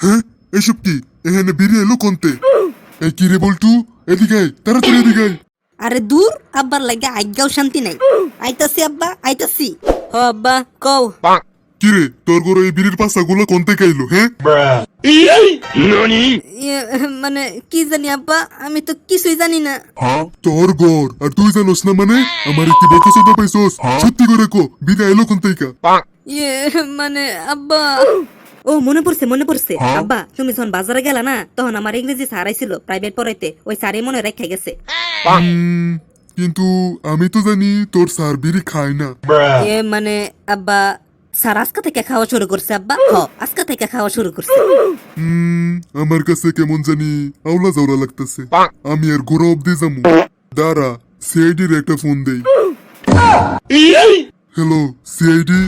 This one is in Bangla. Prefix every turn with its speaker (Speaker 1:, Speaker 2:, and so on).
Speaker 1: হ্যাঁ, এসব কি? এখানে বিড়ি এলো কোনতে? এই কি রে বল্টু, এদিকে আয়, তাড়াতাড়ি এদিকে আয়।
Speaker 2: আরে দূর, আব্বার লাগে আজ্ঞাও শান্তি নাই। আইতাছি আব্বা, আইতাছি। হ আব্বা, কও।
Speaker 1: কি রে, তোর ঘরে এই বিড়ির পাশাগুলো কোন থেকে আইলো? হ্যাঁ,
Speaker 2: ইয়ে, মানে কি জানি আব্বা, আমি তো কিছুই জানি না।
Speaker 1: তোর ঘর আর তুই জানোস না? মানে আমার কি বলতে চোদা পাইছস? সত্যি করে কো, বিড়ি এলো কোন থেকে?
Speaker 2: ইয়ে, মানে আব্বা, ও মনে পড়ছে মনে পড়ছে। আব্বা, তুমি যখন বাজারে গেলা না, তখন আমার ইংরেজি স্যার আইছিল প্রাইভেট পড়াইতে, ওই স্যারই মনে রেখে গেছে।
Speaker 1: কিন্তু আমি তো জানি তোর স্যার বিড়ি খায় না।
Speaker 2: মানে আব্বা, স্যার আজকে থেকে খাওয়া শুরু করছে আব্বা। আজকে থেকে খাওয়া শুরু করছে।
Speaker 1: আমার কাছে কেমন জানি আওলা জাওলা লাগতেছে। আমি আর ঘোরা অব্দি যামু। দাঁড়া, সিআইডির একটা ফোন দেই। Hello CID,